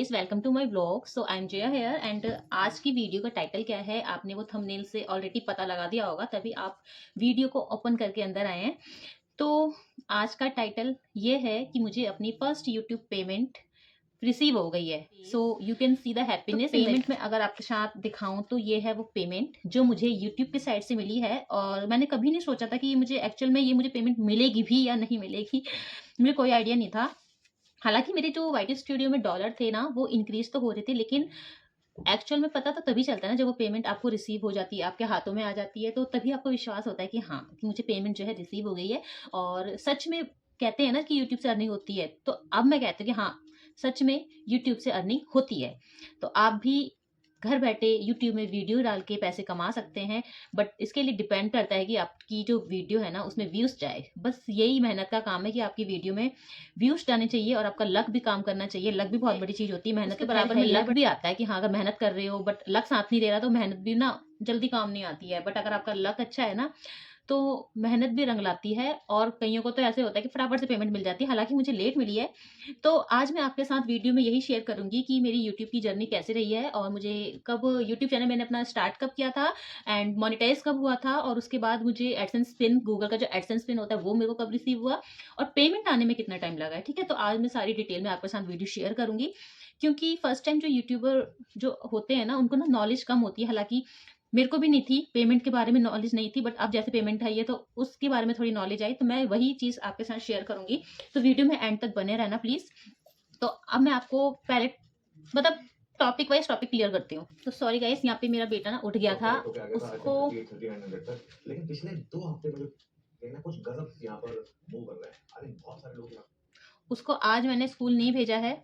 Guys, welcome to my blog. So I am Jaya here and आज की video का title क्या है आपने वो थंबनेल से ऑलरेडी पता लगा दिया होगा, तभी आप वीडियो को ओपन करके अंदर आए हैं। तो आज का टाइटल ये है कि मुझे अपनी फर्स्ट यूट्यूब पेमेंट रिसीव हो गई है। So you can see the happiness. Payment में अगर आपके साथ दिखाऊं तो ये है वो पेमेंट जो मुझे यूट्यूब की साइड से मिली है, और मैंने कभी नहीं सोचा था कि ये मुझे एक्चुअल में ये मुझे पेमेंट मिलेगी भी या नहीं मिलेगी। मुझे कोई आइडिया नहीं था। हालाँकि मेरे जो वाईटी स्टूडियो में डॉलर थे ना, वो इंक्रीज़ तो हो रहे थे, लेकिन एक्चुअल में पता तो तभी चलता है ना जब वो पेमेंट आपको रिसीव हो जाती है, आपके हाथों में आ जाती है, तो तभी आपको विश्वास होता है कि हाँ, कि मुझे पेमेंट जो है रिसीव हो गई है। और सच में कहते हैं ना कि यूट्यूब से अर्निंग होती है, तो अब मैं कहती हूँ कि हाँ, सच में यूट्यूब से अर्निंग होती है। तो आप भी घर बैठे यूट्यूब में वीडियो डाल के पैसे कमा सकते हैं, बट इसके लिए डिपेंड करता है कि आपकी जो वीडियो है ना उसमें व्यूज़ जाए। बस यही मेहनत का काम है कि आपकी वीडियो में व्यूज़ जाने चाहिए और आपका लक भी काम करना चाहिए। लक भी बहुत बड़ी चीज़ होती है, मेहनत के बराबर में लक भी आता है कि हाँ, अगर मेहनत कर रहे हो बट लक साथ नहीं दे रहा तो मेहनत भी ना जल्दी काम नहीं आती है। बट अगर आपका लक अच्छा है ना, तो मेहनत भी रंग लाती है, और कइयों को तो ऐसे होता है कि फटाफट से पेमेंट मिल जाती है। हालाँकि मुझे लेट मिली है। तो आज मैं आपके साथ वीडियो में यही शेयर करूँगी कि मेरी यूट्यूब की जर्नी कैसे रही है, और मुझे कब यूट्यूब चैनल मैंने अपना स्टार्ट कब किया था, एंड मोनेटाइज़ कब हुआ था, और उसके बाद मुझे एडसेंस पिन, गूगल का जो एडसेंस पिन होता है वो मेरे को कब रिसीव हुआ, और पेमेंट आने में कितना टाइम लगा है। ठीक है? तो आज मैं सारी डिटेल में आपके साथ वीडियो शेयर करूँगी, क्योंकि फर्स्ट टाइम जो यूट्यूबर जो होते हैं ना, उनको ना नॉलेज कम होती है। हालाँकि मेरे को भी नहीं थी, पेमेंट के बारे में नॉलेज नहीं थी, बट अब जैसे पेमेंट आई है तो उसके बारे में थोड़ी नॉलेज आई, तो मैं वही चीज़ आपके साथ शेयर करूँगी। तो वीडियो में एंड तक बने रहना प्लीज़। तो अब मैं आपको पहले मतलब टॉपिक वाइज़ टॉपिक क्लियर करती हूँ। तो सॉरी गाइस, यहाँ पे मेरा बेटा ना उठ गया था। उसको लेकिन पिछले 2 हफ्ते में जो कहीं न कुछ गज़ब यहाँ पर मूव कर रहा है। अरे बहुत सारे लोग यहाँ उसको आज मैंने स्कूल नहीं भेजा है।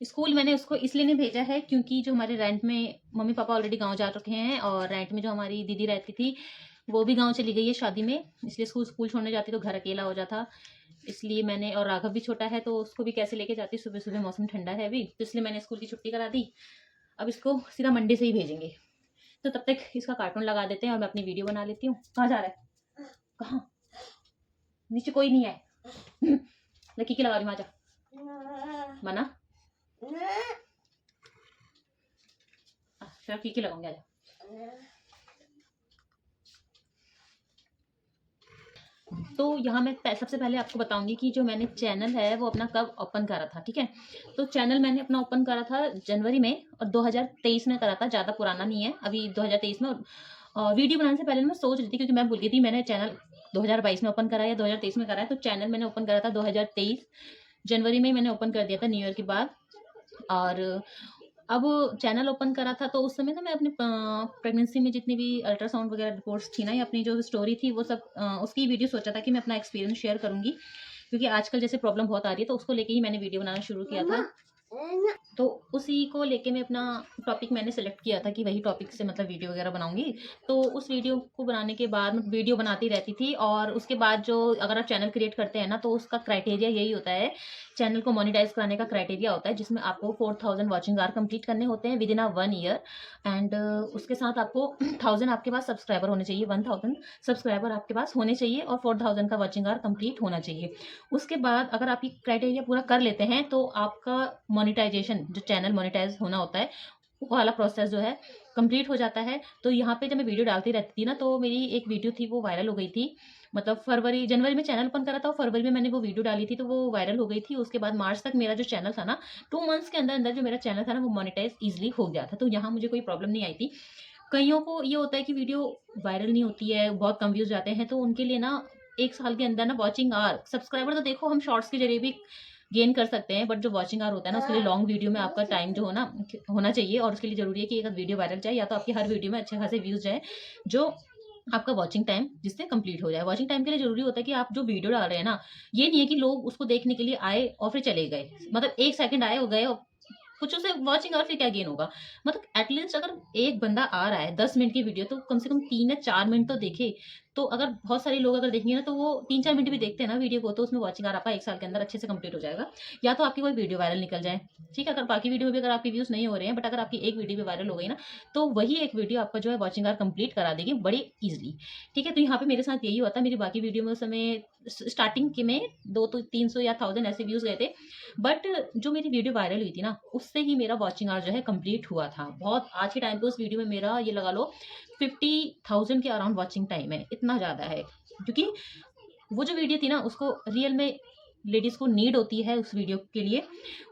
स्कूल मैंने उसको इसलिए नहीं भेजा है क्योंकि जो हमारे रेंट में मम्मी-पापा ऑलरेडी गाँव जा चुके हैं, और रेंट में जो हमारी दीदी रहती थी, वो भी गाँव चली गई है शादी में। इसलिए स्कूल छोड़ने जाती तो घर अकेला हो जाता। इसलिए मैंने, और राघव भी छोटा है तो उसको भी कैसे लेके जाती, सुबह-सुबह मौसम ठंडा है अभी, तो इसलिए मैंने स्कूल की छुट्टी करा दी। अब इसको सीधा मंडे से ही भेजेंगे। तो तब तक इसका कार्टून लगा देते हैं और मैं अपनी वीडियो बना लेती हूँ। कहाँ जा रहा है? कहाँ? नीचे कोई नहीं है। लकी की लगा रही हूँ, आजा। मना? चलो की लगाऊंगी, आजा। तो यहाँ मैं सबसे पहले आपको बताऊंगी कि जो मैंने चैनल है वो अपना कब ओपन करा था। ठीक है? तो चैनल मैंने अपना ओपन करा था जनवरी में, और 2023 में करा था, ज़्यादा पुराना नहीं है अभी 2023 में। और वीडियो बनाने से पहले मैं सोच रही थी, क्योंकि मैं भूल गई थी मैंने चैनल 2022 में ओपन करा या 2023 में करा है। तो चैनल मैंने ओपन करा था 2023 जनवरी में, मैंने ओपन कर दिया था न्यू ईयर के बाद। और अब चैनल ओपन करा था तो उस समय ना मैं अपनी प्रेगनेंसी में जितनी भी अल्ट्रासाउंड वगैरह रिपोर्ट्स थी ना, या अपनी जो स्टोरी थी वो सब उसकी वीडियो सोचा था कि मैं अपना एक्सपीरियंस शेयर करूंगी, क्योंकि आजकल जैसे प्रॉब्लम बहुत आ रही है, तो उसको लेके ही मैंने वीडियो बनाना शुरू किया था। तो उसी को लेके मैं अपना टॉपिक मैंने सेलेक्ट किया था कि वही टॉपिक से मतलब वीडियो वगैरह बनाऊंगी। तो उस वीडियो को बनाने के बाद मैं वीडियो बनाती रहती थी, और उसके बाद जो अगर आप चैनल क्रिएट करते हैं ना, तो उसका क्राइटेरिया यही होता है, चैनल को मोनेटाइज कराने का क्राइटेरिया होता है, जिसमें आपको 4000 वॉचिंग आवर कंप्लीट करने होते हैं with in a 1 year. And उसके साथ आपको 1000 आपके पास सब्सक्राइबर होने चाहिए, 1000 सब्सक्राइबर आपके पास होने चाहिए, और 4000 का वॉचिंग आवर कंप्लीट होना चाहिए। उसके बाद अगर आप ये क्राइटेरिया पूरा कर लेते हैं तो आपका मोनेटाइजेशन, जो चैनल मोनेटाइज होना होता है, वो वाला प्रोसेस जो है कंप्लीट हो जाता है। तो यहाँ पे जब मैं वीडियो डालती रहती थी ना, तो मेरी एक वीडियो थी वो वायरल हो गई थी। मतलब जनवरी में चैनल ओपन करा था, और फरवरी में मैंने वो वीडियो डाली थी तो वो वायरल हो गई थी। उसके बाद मार्च तक मेरा जो चैनल था ना, 2 मंथ्स के अंदर अंदर जो मेरा चैनल था ना, वो मोनेटाइज ईजिली हो गया था। तो यहाँ मुझे कोई प्रॉब्लम नहीं आई थी। कईयों को ये होता है कि वीडियो वायरल नहीं होती है, बहुत कम व्यूज जाते हैं, तो उनके लिए ना 1 साल के अंदर ना वॉचिंग आवर, सब्सक्राइबर तो देखो हम शॉर्ट्स के जरिए भी गेन कर सकते हैं, बट जो वॉचिंग आवर होता है ना, उसके लिए लॉन्ग वीडियो में आपका टाइम जो हो ना होना चाहिए, और उसके लिए जरूरी है कि अगर वीडियो वायरल जाए, या तो आपकी हर वीडियो में अच्छे खासे व्यूज जाए, जो आपका वॉचिंग टाइम जिससे कंप्लीट हो जाए। वॉचिंग टाइम के लिए जरूरी होता है कि आप जो वीडियो डाल रहे हैं ना, ये नहीं है कि लोग उसको देखने के लिए आए और फिर चले गए, मतलब 1 सेकंड आए हो गए, और कुछ उसे वॉचिंग आवर फिर क्या गेन होगा। मतलब एटलीस्ट अगर एक बंदा आ रहा है 10 मिनट की वीडियो, तो कम से कम 3 या 4 मिनट तो देखे, तो अगर बहुत सारे लोग अगर देखेंगे ना, तो वो 3-4 मिनट भी देखते हैं ना वीडियो को, तो उसमें वॉचिंग आवर आपका 1 साल के अंदर अच्छे से कंप्लीट हो जाएगा। या तो आपकी कोई वीडियो वायरल निकल जाए, ठीक है? अगर बाकी वीडियो में भी अगर आपके व्यूज़ नहीं हो रहे हैं, बट अगर आपकी एक वीडियो भी वायरल हो गई ना, तो वही एक वीडियो आपका जो है वॉचिंग आवर कंप्लीट करा देगी बड़ी ईज़िली, ठीक है? तो यहाँ पे मेरे साथ यही हुआ था, मेरी बाकी वीडियो में उस समय स्टार्टिंग के में 2 तो 300 या 1000 ऐसे व्यूज़ गए थे। बट जो मेरी वीडियो वायरल हुई थी ना, उससे ही मेरा वॉचिंग आवर जो है कंप्लीट हुआ था। बहुत आज के टाइम पे उस वीडियो में मेरा ये लगा लो 50,000 के अराउंड वॉचिंग टाइम है, इतना ज़्यादा है। क्योंकि वो जो वीडियो थी ना, उसको रियल में लेडीज़ को नीड होती है उस वीडियो के लिए,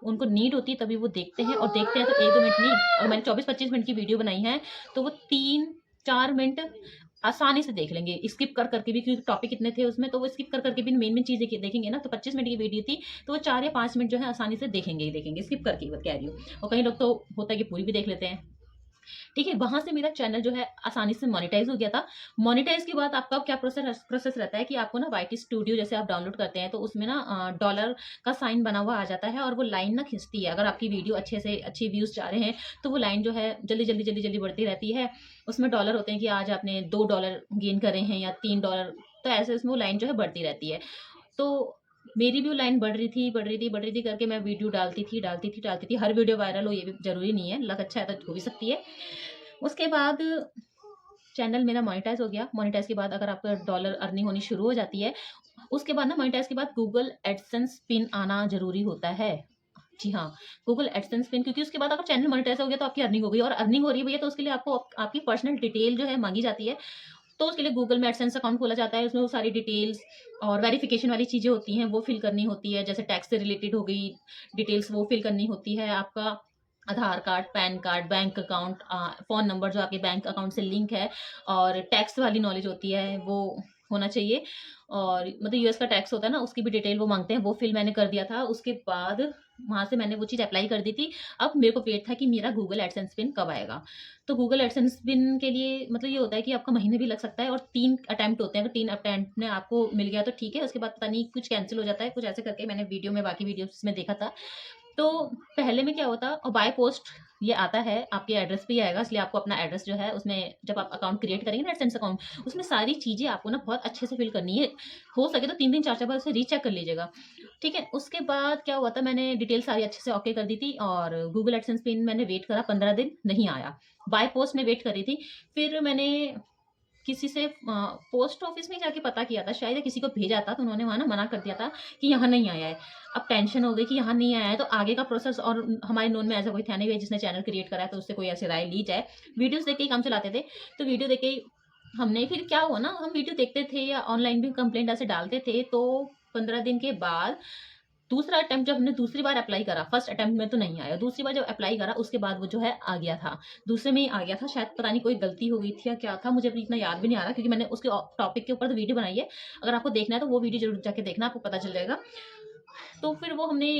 उनको नीड होती है तभी वो देखते हैं, और देखते हैं तो 1-2 मिनट नहीं, और मैंने 24-25 मिनट की वीडियो बनाई है, तो वो 3-4 मिनट आसानी से देख लेंगे, स्किप कर करके भी, क्योंकि टॉपिक इतने थे उसमें, तो वो स्किप कर करके भी मेन-मेन चीज़ें देखेंगे ना, तो 25 मिनट की वीडियो थी, तो वो 4 या 5 मिनट जो है आसानी से देखेंगे ही देखेंगे, स्किप करके ही कह रही हूँ। और कई लोग तो होता है कि पूरी भी देख लेते हैं। ठीक है, वहाँ से मेरा चैनल जो है आसानी से मोनेटाइज़ हो गया था। मोनेटाइज़ के बाद आपका क्या प्रोसेस रहता है कि आपको ना वाईटी स्टूडियो जैसे आप डाउनलोड करते हैं, तो उसमें ना डॉलर का साइन बना हुआ आ जाता है, और वो लाइन ना खिंचती है। अगर आपकी वीडियो अच्छे से अच्छे व्यूज़ जा रहे हैं, तो वो लाइन जो है जल्दी-जल्दी बढ़ती रहती है। उसमें डॉलर होते हैं कि आज आपने $2 गेन करे हैं या $3, तो ऐसे उसमें वो लाइन जो है बढ़ती रहती है। तो मेरी भी वो लाइन बढ़ रही थी करके मैं वीडियो डालती थी। हर वीडियो वायरल हो ये भी ज़रूरी नहीं है, लक अच्छा है तो हो भी सकती है। उसके बाद चैनल मेरा मोनेटाइज़ हो गया। मोनेटाइज़ के बाद अगर आपका डॉलर अर्निंग होनी शुरू हो जाती है, उसके बाद ना मोनेटाइज़ के बाद गूगल एडसेंस पिन आना ज़रूरी होता है। जी हाँ, गूगल एडसेंस पिन, क्योंकि उसके बाद अगर चैनल मोनेटाइज़ हो गया तो आपकी अर्निंग हो गई, और अर्निंग हो रही है भैया, तो उसके लिए आपको आपकी पर्सनल डिटेल जो है माँगी जाती है। तो उसके लिए गूगल में एडसेंस अकाउंट खोला जाता है, उसमें वो सारी डिटेल्स और वेरिफ़िकेशन वाली चीज़ें होती हैं, वो फिल करनी होती है। जैसे टैक्स से रिलेटेड हो गई डिटेल्स, वो फिल करनी होती है। आपका Aadhaar card, PAN card, bank account, phone number जो आपके बैंक अकाउंट से लिंक है, और टैक्स वाली नॉलेज होती है, वो होना चाहिए। और मतलब यूएस का टैक्स होता है ना, उसकी भी डिटेल वो माँगते हैं, वो फिल मैंने कर दिया था। उसके बाद वहाँ से मैंने वो चीज़ अप्लाई कर दी थी। अब मेरे को वेट था कि मेरा गूगल एडसेंस पिन कब आएगा। तो गूगल एडसेंस पिन के लिए मतलब ये होता है कि आपका महीने भी लग सकता है, और 3 अटेम्प्ट होते हैं। अगर 3 अटेम्प्ट में आपको मिल गया तो ठीक है, उसके बाद पता नहीं कुछ कैंसल हो जाता है, कुछ ऐसे करके मैंने वीडियो में बाकी वीडियोज़ में देखा था। तो पहले में क्या होता, और बाय पोस्ट ये आता है, आपके एड्रेस पे ही आएगा, इसलिए आपको अपना एड्रेस जो है उसमें जब आप अकाउंट क्रिएट करेंगे ना एडसेंस अकाउंट, उसमें सारी चीज़ें आपको ना बहुत अच्छे से फिल करनी है। हो सके तो 3-3 4-4 बार उसे रीचेक कर लीजिएगा, ठीक है? उसके बाद क्या हुआ था, मैंने डिटेल सारी अच्छे से ओके कर दी थी, और गूगल एडसेंस पिन मैंने वेट करा 15 दिन, नहीं आया। बाय पोस्ट में वेट कर रही थी, फिर मैंने किसी से पोस्ट ऑफिस में जाके पता किया था, शायद या किसी को भेजा था, तो उन्होंने वहाँ ना मना कर दिया था कि यहाँ नहीं आया है। अब टेंशन हो गई कि यहाँ नहीं आया है, तो आगे का प्रोसेस, और हमारे नोन में ऐसा कोई था नहीं भई जिसने चैनल क्रिएट करा है, तो उससे कोई ऐसी राय ली जाए। वीडियोज़ देख के ही काम चलाते थे, तो वीडियो देख के ही हमने, फिर क्या हुआ ना, हम वीडियो देखते थे या ऑनलाइन भी कंप्लेंट ऐसे डालते थे, तो 15 दिन के बाद दूसरा अटेम्प्ट जब हमने दूसरी बार अप्लाई करा, फर्स्ट अटेम्प्ट में तो नहीं आया, दूसरी बार जब अप्लाई करा उसके बाद वो जो है आ गया था। दूसरे में ही आ गया था, शायद पता नहीं कोई गलती हो गई थी या क्या था, मुझे अभी इतना याद भी नहीं आ रहा, क्योंकि मैंने उसके टॉपिक के ऊपर तो वीडियो बनाई है। अगर आपको देखना है तो वो वीडियो ज़रूर जाके देखना, आपको पता चल जाएगा। तो फिर वो हमने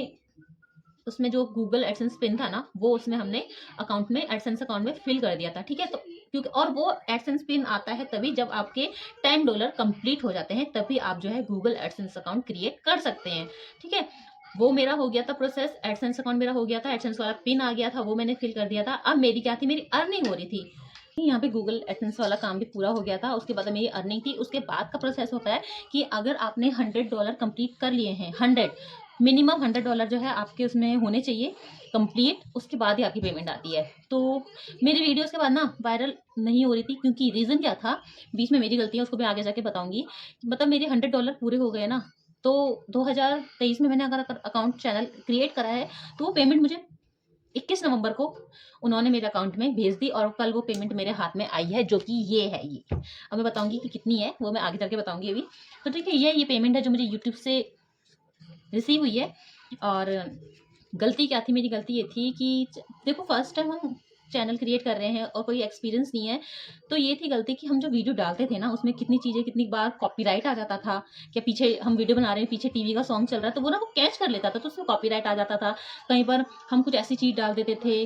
उसमें जो गूगल एडसेंस पिन था ना, वो उसमें हमने अकाउंट में, एडसेंस अकाउंट में फिल कर दिया था, ठीक है? तो क्योंकि, और वो एडसेंस पिन आता है तभी जब आपके $10 कंप्लीट हो जाते हैं, तभी आप जो है गूगल एडसेंस अकाउंट क्रिएट कर सकते हैं, ठीक है? वो मेरा हो गया था प्रोसेस, एडसेंस अकाउंट मेरा हो गया था, एडसेंस वाला पिन आ गया था, वो मैंने फिल कर दिया था। अब मेरी क्या थी, मेरी अर्निंग हो रही थी। यहाँ पे गूगल एडसेंस वाला काम भी पूरा हो गया था, उसके बाद मेरी अर्निंग थी। उसके बाद का प्रोसेस होता है कि अगर आपने $100 कंप्लीट कर लिए हैं, 100 मिनिमम $100 जो है आपके उसमें होने चाहिए कंप्लीट, उसके बाद ही आपकी पेमेंट आती है। तो मेरी वीडियोज़ के बाद ना वायरल नहीं हो रही थी, क्योंकि रीज़न क्या था, बीच में मेरी गलती है, उसको मैं आगे जाके बताऊँगी। मतलब मेरे $100 पूरे हो गए ना, तो 2023 में मैंने अगर अकाउंट चैनल क्रिएट करा है, तो वो पेमेंट मुझे 21 नवंबर को उन्होंने मेरे अकाउंट में भेज दी, और कल वो पेमेंट मेरे हाथ में आई है, जो कि ये है ये। अब मैं बताऊँगी कि कितनी है, वो मैं आगे चल के बताऊँगी अभी। तो ठीक है, ये पेमेंट है जो मुझे यूट्यूब से रिसीव हुई है। और गलती क्या थी, मेरी गलती ये थी कि देखो फर्स्ट टाइम हम चैनल क्रिएट कर रहे हैं और कोई एक्सपीरियंस नहीं है, तो ये थी गलती कि हम जो वीडियो डालते थे ना, उसमें कितनी चीज़ें, कितनी बार कॉपीराइट आ जाता था, कि पीछे हम वीडियो बना रहे हैं, पीछे टीवी का सॉन्ग चल रहा है, तो वो ना वो कैच कर लेता था, तो उसमें कॉपीराइट आ जाता था। कहीं पर हम कुछ ऐसी चीज़ डाल देते थे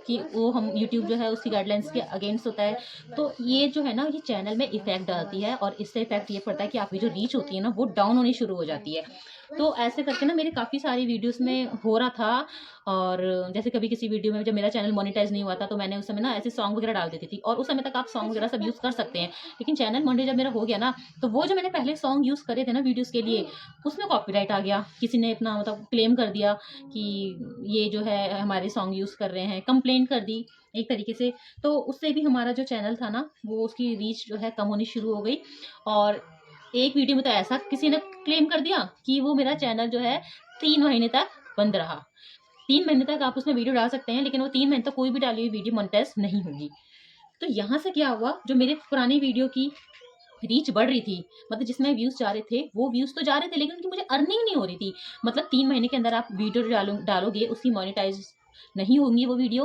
कि वो हम यूट्यूब जो है उसकी गाइडलाइंस के अगेंस्ट होता है। तो ये जो है ना, ये चैनल में इफ़ेक्ट डालती है, और इससे इफ़ेक्ट ये पड़ता है कि आपकी जो रीच होती है ना, वो डाउन होनी शुरू हो जाती है। तो ऐसे करके ना मेरे काफ़ी सारी वीडियोज़ में हो रहा था। और जैसे कभी किसी वीडियो में जब मेरा चैनल मोनेटाइज़ नहीं हुआ था, तो मैंने उस समय ना ऐसे सॉन्ग वगैरह डाल देती थी, और उस समय तक आप सॉन्ग वगैरह सब यूज़ कर सकते हैं। लेकिन चैनल मोनेटाइज़ जब मेरा हो गया ना, तो वो जो मैंने पहले सॉन्ग यूज़ करे थे ना वीडियोज़ के लिए, उसमें कॉपीराइट आ गया। किसी ने अपना मतलब क्लेम कर दिया कि ये जो है हमारे सॉन्ग यूज़ कर रहे हैं, कंप्लेंट कर दी एक तरीके से। तो उससे भी हमारा जो चैनल था ना, वो उसकी रीच जो है कम होनी शुरू हो गई। और एक वीडियो में तो ऐसा किसी ने क्लेम कर दिया कि वो मेरा चैनल जो है 3 महीने तक बंद रहा। 3 महीने तक आप उसमें वीडियो डाल सकते हैं, लेकिन वो 3 महीने तक कोई भी डाली हुई वीडियो मोनेटाइज़ नहीं होगी। तो यहाँ से क्या हुआ, जो मेरे पुरानी वीडियो की रीच बढ़ रही थी, मतलब जिसमें व्यूज़ जा रहे थे, वो व्यूज़ तो जा रहे थे, लेकिन उनकी मुझे अर्निंग नहीं हो रही थी। मतलब 3 महीने के अंदर आप वीडियो डालोगे, उसकी मोनेटाइज़ नहीं होंगी वो वीडियो,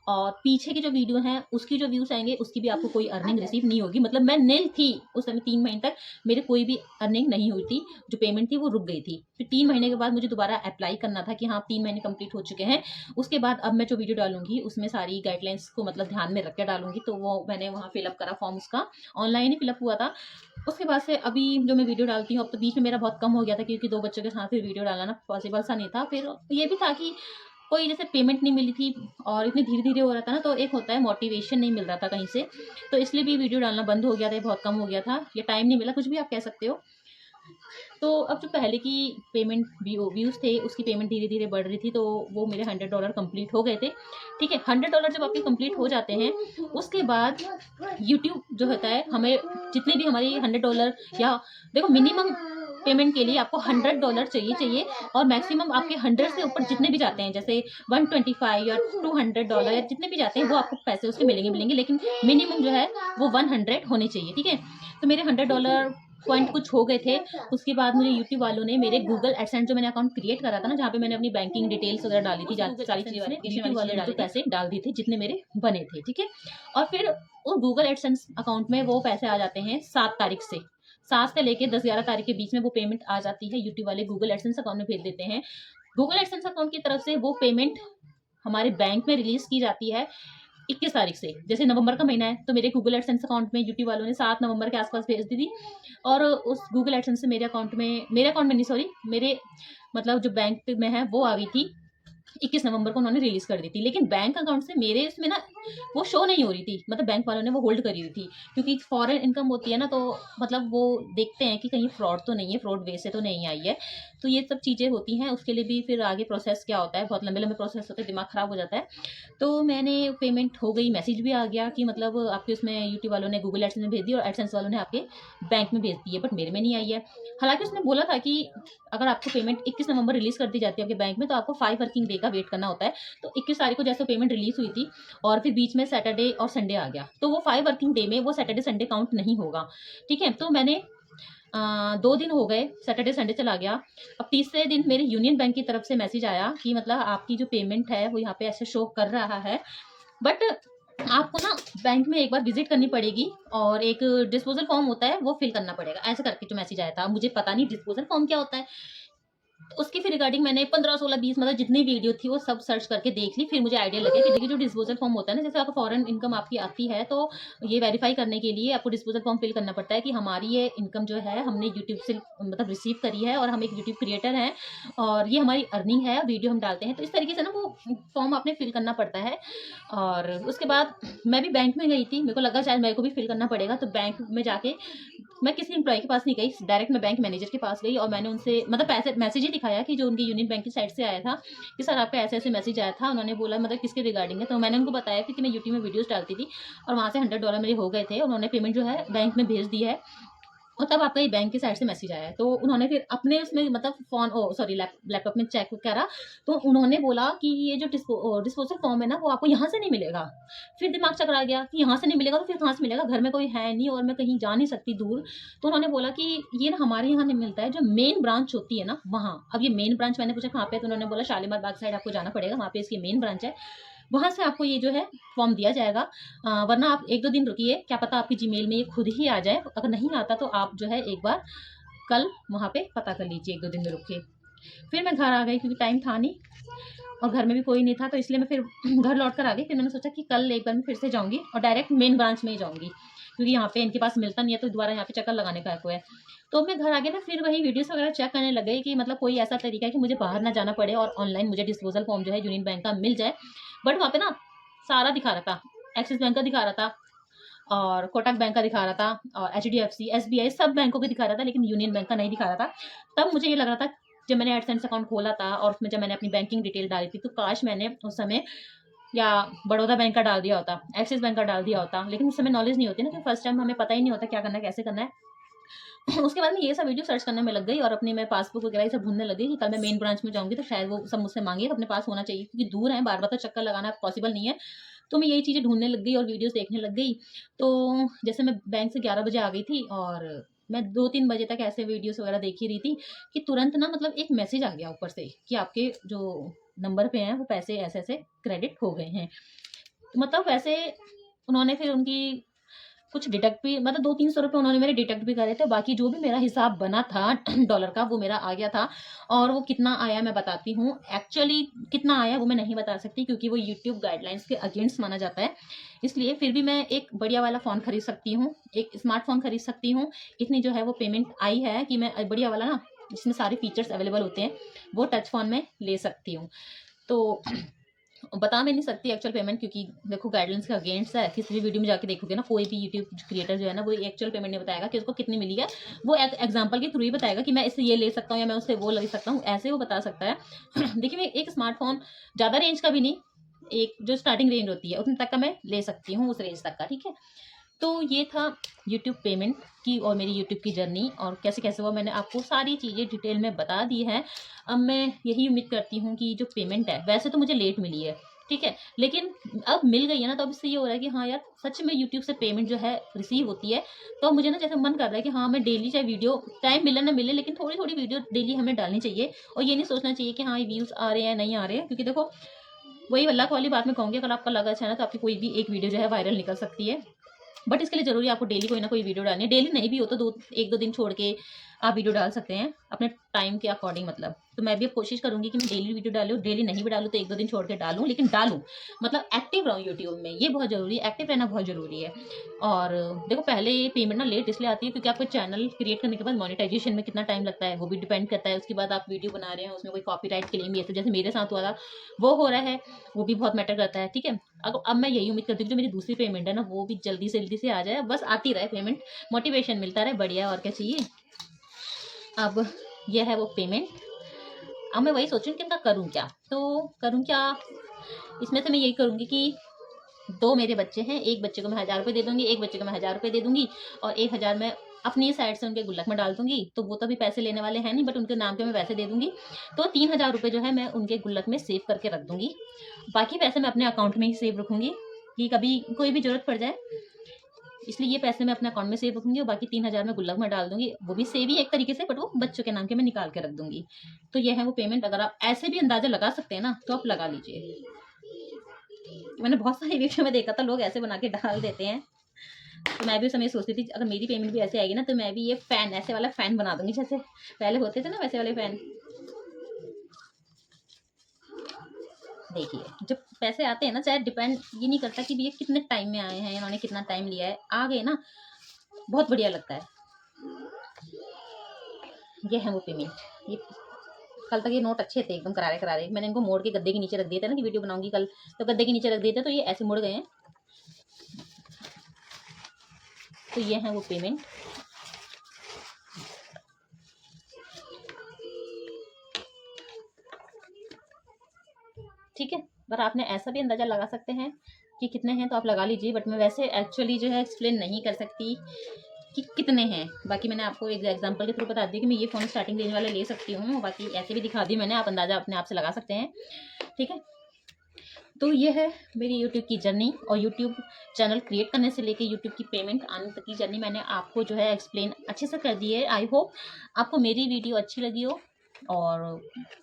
और पीछे की जो वीडियो हैं, उसकी जो व्यूज़ आएँगे, उसकी भी आपको कोई अर्निंग रिसीव नहीं होगी। मतलब मैं निल थी उस समय 3 महीने तक, मेरे कोई भी अर्निंग नहीं हुई थी, जो पेमेंट थी वो रुक गई थी। फिर 3 महीने के बाद मुझे दोबारा अप्लाई करना था कि हाँ, 3 महीने कंप्लीट हो चुके हैं। उसके बाद अब मैं जो वीडियो डालूँगी, उसमें सारी गाइडलाइंस को मतलब ध्यान में रख के डालूँगी, तो वो मैंने वहाँ फिल अप करा फॉर्म उसका, ऑनलाइन ही फिल अप हुआ था। उसके बाद से अभी जो मैं वीडियो डालती हूँ, अब तो बीच में मेरा बहुत कम हो गया था, क्योंकि 2 बच्चों के साथ फिर वीडियो डालना ना पॉसिबल सा नहीं था। फिर ये भी था कि कोई जैसे पेमेंट नहीं मिली थी, और इतनी धीरे-धीरे हो रहा था ना, तो एक होता है मोटिवेशन नहीं मिल रहा था कहीं से, तो इसलिए भी वीडियो डालना बंद हो गया था, बहुत कम हो गया था, या टाइम नहीं मिला, कुछ भी आप कह सकते हो। तो अब जो पहले की पेमेंट व्यूज़ थे, उसकी पेमेंट धीरे-धीरे बढ़ रही थी, तो वो मेरे $100 कंप्लीट हो गए थे। ठीक है, $100 जब आपके कंप्लीट हो जाते हैं, उसके बाद यूट्यूब जो होता है, हमें जितने भी हमारी $100 या देखो मिनिमम पेमेंट के लिए आपको $100 चाहिए, और मैक्सिमम आपके 100 से ऊपर जितने भी जाते हैं, जैसे 125 या $200 या जितने भी जाते हैं, वो आपको पैसे उसके मिलेंगे, लेकिन मिनिमम जो है वो 100 होने चाहिए, ठीक है? तो मेरे $100 पॉइंट कुछ हो गए थे। उसके बाद मुझे यूट्यूब वालों ने मेरे गूगल एडसेंस जो मैंने अकाउंट क्रिएट करा था ना, जहाँ पे मैंने अपनी बैंकिंग डिटेल्स वगैरह डाली थी, सारी चीज़ें यूट्यूब वालों ने तो पैसे डाल दिए थे जितने मेरे बने थे, ठीक है? और फिर वो गूगल एडसेंस अकाउंट में वो पैसे आ जाते हैं 7 तारीख से। 7 से लेके 10-11 तारीख के बीच में वो पेमेंट आ जाती है, यूट्यूब वाले गूगल एडसेंस अकाउंट में भेज देते हैं। गूगल एडसेंस अकाउंट की तरफ से वो पेमेंट हमारे बैंक में रिलीज़ की जाती है 21 तारीख से। जैसे नवंबर का महीना है, तो मेरे गूगल एडसेंस अकाउंट में यूट्यूब वालों ने 7 नवंबर के आस-पास भेज दी थी, और उस गूगल एडसेंस से मेरे अकाउंट में नहीं, सॉरी, मेरे मतलब जो बैंक में है वो आ गई थी 21 नवंबर को, उन्होंने रिलीज़ कर दी थी। लेकिन बैंक अकाउंट से मेरे इसमें ना वो शो नहीं हो रही थी, मतलब बैंक वालों ने वो होल्ड करी हुई थी, क्योंकि फॉरेन इनकम होती है ना, तो मतलब वो देखते हैं कि कहीं फ्रॉड तो नहीं है, फ्रॉड वे से तो नहीं आई है। तो ये सब चीज़ें होती हैं, उसके लिए भी फिर आगे प्रोसेस क्या होता है, बहुत लंबे-लंबे प्रोसेस होते हैं, दिमाग खराब हो जाता है। तो मैंने पेमेंट हो गई, मैसेज भी आ गया कि मतलब आपके उसमें यूट्यूब वालों ने गूगल एडसेंस में भेज दी, और एडसेंस वालों ने आपके बैंक में भेज दी है, बट मेरे में नहीं आई है। हालाँकि उसने बोला था कि अगर आपको पेमेंट 21 नवंबर रिलीज़ कर दी जाती है आपके बैंक में, तो आपको 5 वर्किंग डे का वेट करना होता है। तो 21 तारीख को जैसे पेमेंट रिलीज़ हुई थी, और फिर बीच में सैटरडे और संडे आ गया, तो वो 5 वर्किंग डे में वो सैटरडे संडे काउंट नहीं होगा, ठीक है? तो मैंने 2 दिन हो गए, सैटरडे संडे चला गया। अब तीसरे दिन मेरे यूनियन बैंक की तरफ से मैसेज आया कि मतलब आपकी जो पेमेंट है वो यहाँ पे ऐसे शो कर रहा है, बट आपको ना बैंक में एक बार विज़िट करनी पड़ेगी, और एक डिस्पोज़ल फॉर्म होता है वो फिल करना पड़ेगा, ऐसे करके जो मैसेज आया था। मुझे पता नहीं डिस्पोज़ल फॉर्म क्या होता है। तो उसकी फिर रिगार्डिंग मैंने 15, 16, 20 मतलब जितनी वीडियो थी वो सब सर्च करके देख ली। फिर मुझे आइडिया लगा कि देखिए जो डिस्पोज़ल फॉर्म होता है ना, जैसे आपको फॉरेन इनकम आपकी आती है, तो ये वेरीफ़ाई करने के लिए आपको डिस्पोज़ल फॉर्म फिल करना पड़ता है कि हमारी ये इनकम जो है हमने यूट्यूब से मतलब रिसीव करी है, और हम एक यूट्यूब क्रिएटर हैं, और ये हमारी अर्निंग है, वीडियो हम डालते हैं। तो इस तरीके से ना वो फॉर्म आपने फिल करना पड़ता है। और उसके बाद मैं भी बैंक में गई थी, मेरे को लगा शायद मेरे को भी फिल करना पड़ेगा, तो बैंक में जाके मैं किसी एम्प्लॉयी के पास नहीं गई, डायरेक्ट मैं बैंक मैनेजर के पास गई, और मैंने उनसे मतलब पैसे मैसेज ही दिखाया कि जो उनकी यूनियन बैंक की साइट से आया था कि सर आपका ऐसे-ऐसे मैसेज आया था। उन्होंने बोला मतलब किसके रिगार्डिंग है, तो मैंने उनको बताया कि मैं यूट्यूब में वीडियोज़ डालती थी, और वहाँ से $100 मेरे हो गए थे। उन्होंने पेमेंट जो है बैंक में भेज दी है, और तब आपका ये बैंक की साइड से मैसेज आया है। तो उन्होंने फिर अपने उसमें मतलब लैपटॉप में चेक करा, तो उन्होंने बोला कि ये जो डिस्पोज़ल फॉर्म है ना, वो आपको यहाँ से नहीं मिलेगा। फिर दिमाग चकरा गया कि यहाँ से नहीं मिलेगा, तो फिर कहाँ से मिलेगा? घर में कोई है नहीं, और मैं कहीं जा नहीं सकती दूर। तो उन्होंने बोला कि ये ना हमारे यहाँ नहीं मिलता है, जो मेन ब्रांच होती है ना वहाँ। अब ये मेन ब्रांच मैंने पूछा कहाँ पे है? तो उन्होंने बोला शालीमार बाग साइड आपको जाना पड़ेगा, वहाँ पे इसकी मेन ब्रांच है। वहाँ से आपको ये जो है फॉर्म दिया जाएगा। वरना आप 1-2 दिन रुकिए, क्या पता आपकी जीमेल में ये खुद ही आ जाए। अगर नहीं आता तो आप जो है एक बार कल वहाँ पे पता कर लीजिए 1-2 दिन में रुक के। फिर मैं घर आ गई क्योंकि टाइम था नहीं। और घर में भी कोई नहीं था, तो इसलिए मैं फिर घर लौट कर आ गई। फिर मैंने सोचा कि कल एक बार मैं फिर से जाऊँगी और डायरेक्ट मेन ब्रांच में ही जाऊँगी, क्योंकि यहाँ पे इनके पास मिलता नहीं है, तो दोबारा यहाँ पे चक्कर लगाने का कोई है। तो मैं घर आ गई ना, फिर वही वीडियोज़ वगैरह चेक करने लग गई कि मतलब कोई ऐसा तरीका है कि मुझे बाहर ना जाना पड़े और ऑनलाइन मुझे डिस्पोज़ल फॉर्म जो है यूनियन बैंक का मिल जाए। बट वहाँ पे ना सारा दिखा रहा था, एक्सिस बैंक का दिखा रहा था और कोटक बैंक का दिखा रहा था और एचडीएफसी, एसबीआई सब बैंकों का दिखा रहा था, लेकिन यूनियन बैंक का नहीं दिखा रहा था। तब मुझे ये लग रहा था, जब मैंने एडसेंस अकाउंट खोला था और उसमें जब मैंने अपनी बैंकिंग डिटेल डाली थी, तो काश मैंने उस समय या बड़ौदा बैंक का डाल दिया होता, एक्सिस बैंक का डाल दिया होता। लेकिन उस समय नॉलेज नहीं होती ना, कि फर्स्ट टाइम हमें पता ही नहीं होता क्या करना है, कैसे करना है। उसके बाद में ये सब वीडियो सर्च करने में लग गई और अपनी मैं पासबुक वगैरह ये सब ढूँढने लग गई कि कल मैं मेन ब्रांच में जाऊँगी तो शायद वो सब मुझसे माँगे, तो अपने पास होना चाहिए, क्योंकि दूर है, बार-बार तो चक्कर लगाना पॉसिबल नहीं है। तो मैं यही चीज़ें ढूँढने लग गई और वीडियोज़ देखने लग गई। तो जैसे मैं बैंक से 11 बजे आ गई थी और मैं 2-3 बजे तक ऐसे वीडियोज़ वगैरह देख ही रही थी कि तुरंत ना मतलब एक मैसेज आ गया ऊपर से कि आपके जो नंबर पे हैं वो पैसे ऐसे-ऐसे क्रेडिट हो गए हैं। तो मतलब वैसे उन्होंने फिर उनकी कुछ डिडक्ट भी, मतलब 200-300 रुपए उन्होंने मेरे डिडक्ट भी करे थे। बाकी जो भी मेरा हिसाब बना था डॉलर का, वो मेरा आ गया था। और वो कितना आया मैं बताती हूँ। एक्चुअली कितना आया वो मैं नहीं बता सकती, क्योंकि वो यूट्यूब गाइडलाइंस के अगेंस्ट माना जाता है। इसलिए फिर भी मैं एक बढ़िया वाला फ़ोन खरीद सकती हूँ, एक स्मार्टफ़ोन खरीद सकती हूँ। इतनी जो है वो पेमेंट आई है कि मैं बढ़िया वाला ना, जिसमें सारे फीचर्स अवेलेबल होते हैं, वो टच फ़ोन में ले सकती हूँ। तो बता मैं नहीं सकती एक्चुअल पेमेंट, क्योंकि देखो गाइडलाइंस के अगेंस्ट है। किसी भी वीडियो में जाके देखोगे ना, कोई भी यूट्यूब क्रिएटर जो है ना, वो एक्चुअल पेमेंट नहीं बताएगा कि उसको कितनी मिली है। वो एक एग्जांपल के थ्रू ही बताएगा कि मैं इससे ये ले सकता हूँ या मैं उससे वो ले सकता हूँ, ऐसे वो बता सकता है। देखिए, मैं एक स्मार्टफोन ज़्यादा रेंज का भी नहीं, एक जो स्टार्टिंग रेंज होती है उतने तक का मैं ले सकती हूँ, उस रेंज तक का, ठीक है। तो ये था यूट्यूब पेमेंट की और मेरी यूट्यूब की जर्नी, और कैसे-कैसे हुआ मैंने आपको सारी चीज़ें डिटेल में बता दी है। अब मैं यही उम्मीद करती हूँ कि जो पेमेंट है, वैसे तो मुझे लेट मिली है, ठीक है? लेकिन अब मिल गई है ना, तो अब इससे ये हो रहा है कि हाँ यार, सच में यूट्यूब से पेमेंट जो है रिसीव होती है। तो अब मुझे ना जैसे मन कर रहा है कि हाँ, मैं डेली चाहे वीडियो, टाइम मिले ना मिले, लेकिन थोड़ी-थोड़ी वीडियो डेली हमें डालनी चाहिए। और ये नहीं सोचना चाहिए कि हाँ, ये व्यूज़ आ रहे हैं, नहीं आ रहे हैं, क्योंकि देखो वही लक वाली बात मैं कहूँगी, अगर आपका लक अच्छा है ना, तो आपकी कोई भी एक वीडियो जो है वायरल निकल सकती है। बट इसके लिए ज़रूरी है आपको डेली कोई ना कोई वीडियो डालनी है। डेली नहीं भी हो तो 1-2 दिन छोड़ के आप वीडियो डाल सकते हैं, अपने टाइम के अकॉर्डिंग मतलब। तो मैं भी अब कोशिश करूँगी कि मैं डेली वीडियो डालूँ, डेली नहीं भी डालूँ तो 1-2 दिन छोड़ के डालूँ, लेकिन डालूँ। मतलब एक्टिव रहूँ यूट्यूब में, ये बहुत ज़रूरी है, एक्टिव रहना बहुत ज़रूरी है। और देखो, पहले ये पेमेंट ना लेट इसलिए आती है क्योंकि आपका चैनल क्रिएट करने के बाद मोनेटाइज़ेशन में कितना टाइम लगता है, वो भी डिपेंड करता है। उसके बाद आप वीडियो बना रहे हैं, उसमें कोई कॉपीराइट क्लेम ये सब जैसे मेरे साथ हुआ था, वो हो रहा है, वो भी बहुत मैटर करता है, ठीक है। अब मैं यही उम्मीद करती हूँ कि जो मेरी दूसरी पेमेंट है ना, वो भी जल्दी से आ जाए, बस आती रहे पेमेंट, मोटिवेशन मिलता रहे, बढ़िया, और क्या चाहिए। अब यह है वो पेमेंट। अब मैं वही सोच रही हूँ कि इनका करूँ क्या? तो करूँ क्या? इसमें से मैं यही करूँगी कि 2 मेरे बच्चे हैं, एक बच्चे को मैं ₹1000 दे दूँगी, एक बच्चे को मैं ₹1000 दे दूँगी और 1000 मैं अपनी साइड से उनके गुल्लक में डाल दूँगी। तो वो तो अभी पैसे लेने वाले हैं नहीं, बट उनके नाम पे मैं वैसे दे दूँगी। तो ₹3000 जो है मैं उनके गुल्लक में सेव करके रख दूँगी। बाकी पैसे मैं अपने अकाउंट में ही सेव रखूँगी कि कभी कोई भी ज़रूरत पड़ जाए। इसलिए ये पैसे मैं अपने अकाउंट में सेव रखूँगी और बाकी 3000 मैं गुल्लक में डाल दूँगी। वो भी सेव ही एक तरीके से, बट वो बच्चों के नाम के मैं निकाल के रख दूँगी। तो ये है वो पेमेंट। अगर आप ऐसे भी अंदाज़ा लगा सकते हैं ना, तो आप लगा लीजिए। मैंने बहुत सारी वीडियो में देखा था, लोग ऐसे बना के डाल देते हैं। तो मैं भी उस समय सोचती थी, अगर मेरी पेमेंट भी ऐसे आएगी ना, तो मैं भी ये फ़ैन, ऐसे वाला फ़ैन बना दूँगी, जैसे पहले होते थे ना वैसे वाले फ़ैन। देखिए, जब पैसे आते हैं ना, चाहे डिपेंड ये नहीं करता कि भैया कितने टाइम में आए हैं, इन्होंने कितना टाइम लिया है, आ गए ना, बहुत बढ़िया लगता है। ये है वो पेमेंट। ये कल तक ये नोट अच्छे थे, एकदम करारे-करारे। मैंने इनको मोड़ के गद्दे के नीचे रख दिए थे ना, कि वीडियो बनाऊँगी कल, तो गद्दे के नीचे रख दिए थे, तो ये ऐसे मुड़ गए हैं। तो ये है वो पेमेंट। ठीक है? पर आपने ऐसा भी अंदाज़ा लगा सकते हैं कि कितने हैं, तो आप लगा लीजिए। बट मैं वैसे एक्चुअली जो है एक्सप्लेन नहीं कर सकती कि कितने हैं। बाकी मैंने आपको एक एग्जांपल के थ्रू बता दी कि मैं ये फ़ोन स्टार्टिंग रेंज वाला ले सकती हूँ। बाकी ऐसे भी दिखा दी मैंने, आप अंदाज़ा अपने आप से लगा सकते हैं। ठीक है? तो ये है मेरी यूट्यूब की जर्नी, और यूट्यूब चैनल क्रिएट करने से लेके यूट्यूब की पेमेंट आने तक की जर्नी मैंने आपको जो है एक्सप्लेन अच्छे से कर दी है। आई होप आपको मेरी वीडियो अच्छी लगी हो। और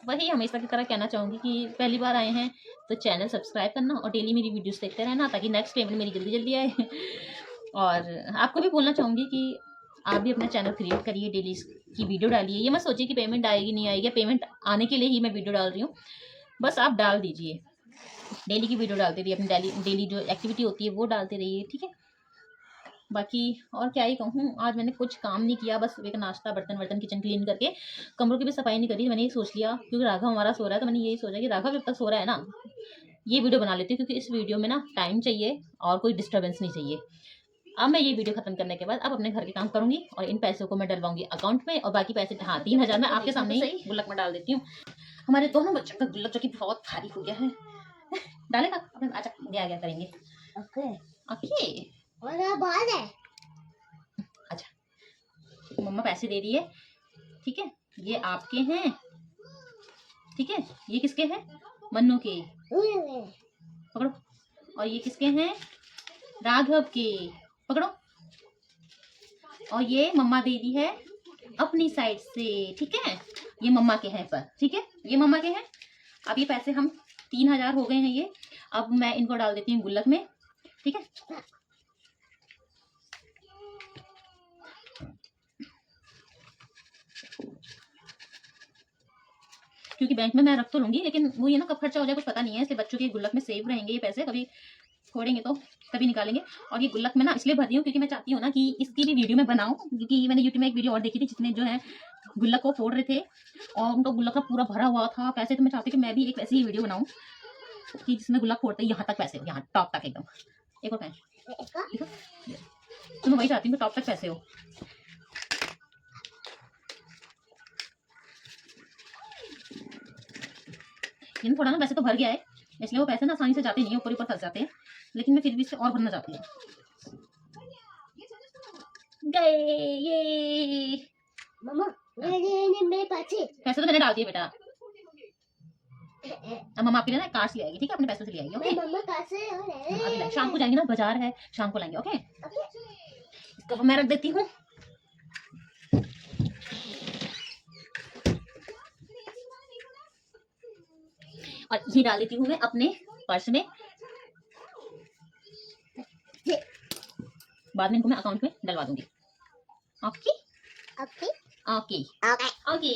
वही हमेशा की तरह कहना चाहूँगी कि पहली बार आए हैं तो चैनल सब्सक्राइब करना और डेली मेरी वीडियोस देखते रहना, ताकि नेक्स्ट पेमेंट मेरी जल्दी जल्दी आए। और आपको भी बोलना चाहूँगी कि आप भी अपना चैनल क्रिएट करिए, डेली की वीडियो डालिए। ये मत सोचिए कि पेमेंट आएगी नहीं आएगी, पेमेंट आने के लिए ही मैं वीडियो डाल रही हूँ। बस आप डाल दीजिए, डेली की वीडियो डालते रहिए, अपनी डेली डेली जो एक्टिविटी होती है वो डालते रहिए, ठीक है। बाकी और क्या ही कहूँ, आज मैंने कुछ काम नहीं किया, बस सुबह का नाश्ता, बर्तन वर्तन, किचन क्लीन करके कमरों की भी सफाई नहीं करी। मैंने ये सोच लिया क्योंकि राघव हमारा सो रहा है, तो मैंने यही सोचा कि राघव जब तक सो रहा है ना, ये वीडियो बना लेती हूँ, क्योंकि इस वीडियो में ना टाइम चाहिए और कोई डिस्टर्बेंस नहीं चाहिए। अब मैं ये वीडियो खत्म करने के बाद अब अपने घर के काम करूंगी और इन पैसों को मैं डलवाऊंगी अकाउंट में, और बाकी पैसे, हाँ 3,000 मैं आपके सामने ही गुल्लक में डाल देती हूँ। हमारे दोनों बच्चों का गुल्लक जो कि बहुत भारी हो गया है। डालेगा अपने, अच्छा गया गया करेंगे। ओके ओके, और है। अच्छा मम्मा पैसे दे रही है, ठीक है, ये आपके हैं, ठीक है, ये किसके हैं, मन्नू के, पकड़ो, और ये किसके हैं, राघव के, पकड़ो, और ये मम्मा दे दी है अपनी साइड से, ठीक है, ये मम्मा के हैं पर, ठीक है, ये मम्मा के हैं। अब ये पैसे हम 3,000 हो गए हैं ये, अब मैं इनको डाल देती हूँ गुल्लक में, ठीक है। क्योंकि बैंक में मैं रख तो लूंगी, लेकिन वो ये ना कब खर्चा हो जाए कुछ पता नहीं है, इसलिए बच्चों के गुल्लक में सेव रहेंगे ये पैसे, कभी फोड़ेंगे तो तभी निकालेंगे। और ये गुल्लक में ना इसलिए भर रही हूँ क्योंकि मैं चाहती हूँ ना कि इसकी भी वीडियो मैं बनाऊँ, क्योंकि मैंने यूट्यूब में एक वीडियो और देखी थी जिसमें जो है गुल्लक को फोड़ रहे थे और उनका गुल्लक का पूरा भरा हुआ था पैसे, तो मैं चाहती हूँ कि मैं भी एक ऐसी ही वीडियो बनाऊँ कि जिसमें गुल्लक फोड़ते यहाँ तक पैसे हो, यहाँ टॉप तक एकदम। एक और पेन, तो मैं वही चाहती हूँ कि टॉप तक पैसे हो। लेकिन थोड़ा ना वैसे तो भर गया है, इसलिए वो पैसे ना आसानी से जाते नहीं है, ऊपर ऊपर फंस जाते हैं, लेकिन मैं फिर भी इससे और भरना चाहती हूँ। गए ये मम्मा, मेरे पैसे तो मैंने डाल दिए बेटा, अब मम्मा आपके लिए ना कार्ड्स ले आएगी, ठीक है, अपने पैसों से ले आएगी, ओके। मम्मा पैसे अभी शाम को जाएंगे ना, बाजार है, शाम को लाएंगे, ओके। इसको मैं रख देती हूँ। और ये डाल देती हूँ मैं अपने पर्स में, बाद में इनको मैं अकाउंट में डलवा दूंगी, okay okay okay okay okay.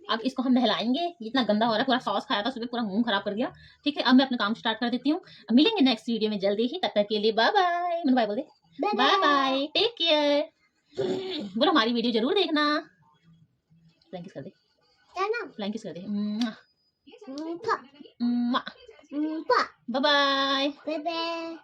अब इसको हम नहलाएंगे, इतना गंदा हो रहा है, पूरा सॉस खाया था सुबह, पूरा मुंह खराब कर दिया, ठीक है। अब मैं अपना काम स्टार्ट कर देती हूँ, मिलेंगे नेक्स्ट वीडियो में जल्दी ही, तब तक के लिए बाय बाय। बाय बोल दे, बाय बाय, टेक केयर, बोलो हमारी वीडियो जरूर देखना, फ्लैंक किस कर दे, फ्लैंक किस कर दे, बाय बाय।